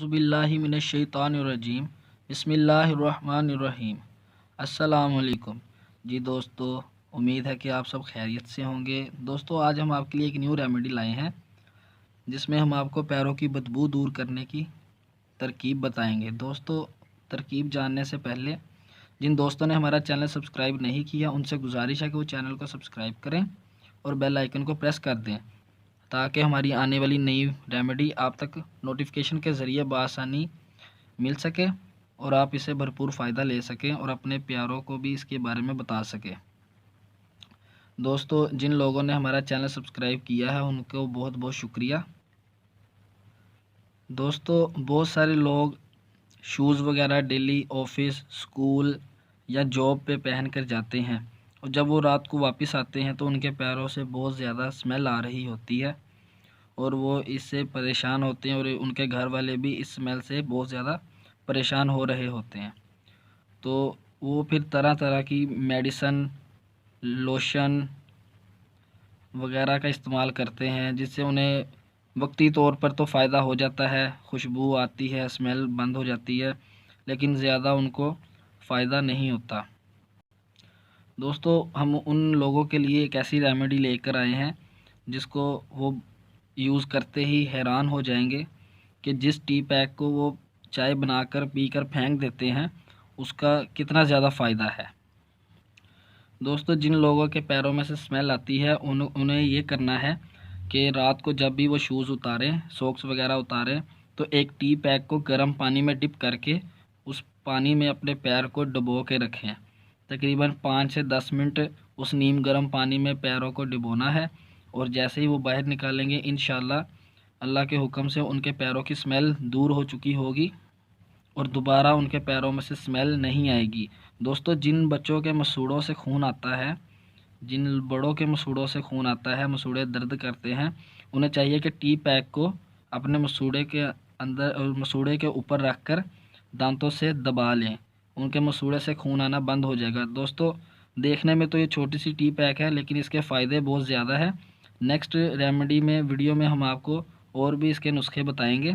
औज़ुबिल्लाहि मिनश्शैतानिर्रजीम बिस्मिल्लाहिर्रहमानिर्रहीम। अस्सलाम वालेकुम जी दोस्तों, उम्मीद है कि आप सब खैरियत से होंगे। दोस्तों, आज हम आपके लिए एक न्यू रेमेडी लाए हैं जिसमें हम आपको पैरों की बदबू दूर करने की तरकीब बताएंगे। दोस्तों, तरकीब जानने से पहले जिन दोस्तों ने हमारा चैनल सब्सक्राइब नहीं किया उनसे गुजारिश है कि वो चैनल को सब्सक्राइब करें और बेल आइकन को प्रेस कर दें ताकि हमारी आने वाली नई रेमेडी आप तक नोटिफिकेशन के ज़रिए बआसानी मिल सके और आप इसे भरपूर फ़ायदा ले सकें और अपने प्यारों को भी इसके बारे में बता सकें। दोस्तों, जिन लोगों ने हमारा चैनल सब्सक्राइब किया है उनको बहुत बहुत शुक्रिया। दोस्तों, बहुत सारे लोग शूज़ वगैरह डेली ऑफिस, स्कूल या जॉब पे पहन कर जाते हैं और जब वो रात को वापस आते हैं तो उनके पैरों से बहुत ज़्यादा स्मेल आ रही होती है और वो इससे परेशान होते हैं और उनके घर वाले भी इस स्मेल से बहुत ज़्यादा परेशान हो रहे होते हैं। तो वो फिर तरह तरह की मेडिसन, लोशन वगैरह का इस्तेमाल करते हैं जिससे उन्हें वक्ती तौर पर तो फ़ायदा हो जाता है, खुशबू आती है, स्मेल बंद हो जाती है, लेकिन ज़्यादा उनको फ़ायदा नहीं होता। दोस्तों, हम उन लोगों के लिए एक ऐसी रेमेडी लेकर आए हैं जिसको वो यूज़ करते ही हैरान हो जाएंगे कि जिस टी पैक को वो चाय बनाकर पीकर फेंक देते हैं उसका कितना ज़्यादा फ़ायदा है। दोस्तों, जिन लोगों के पैरों में से स्मेल आती है उन्हें ये करना है कि रात को जब भी वो शूज़ उतारें, सॉक्स वगैरह उतारें, तो एक टी पैक को गर्म पानी में डिप करके उस पानी में अपने पैर को डुबो के रखें। तकरीबन 5 से 10 मिनट उस नीम गर्म पानी में पैरों को डुबोना है और जैसे ही वो बाहर निकालेंगे इंशाल्लाह अल्लाह के हुक्म से उनके पैरों की स्मेल दूर हो चुकी होगी और दोबारा उनके पैरों में से स्मेल नहीं आएगी। दोस्तों, जिन बच्चों के मसूड़ों से खून आता है, जिन बड़ों के मसूड़ों से खून आता है, मसूड़े दर्द करते हैं, उन्हें चाहिए कि टी पैक को अपने मसूड़े के अंदर और मसूड़े के ऊपर रख कर दांतों से दबा लें। उनके मसूड़े से खून आना बंद हो जाएगा। दोस्तों, देखने में तो ये छोटी सी टी पैक है लेकिन इसके फ़ायदे बहुत ज़्यादा है। नेक्स्ट रेमेडी में वीडियो में हम आपको और भी इसके नुस्खे बताएंगे।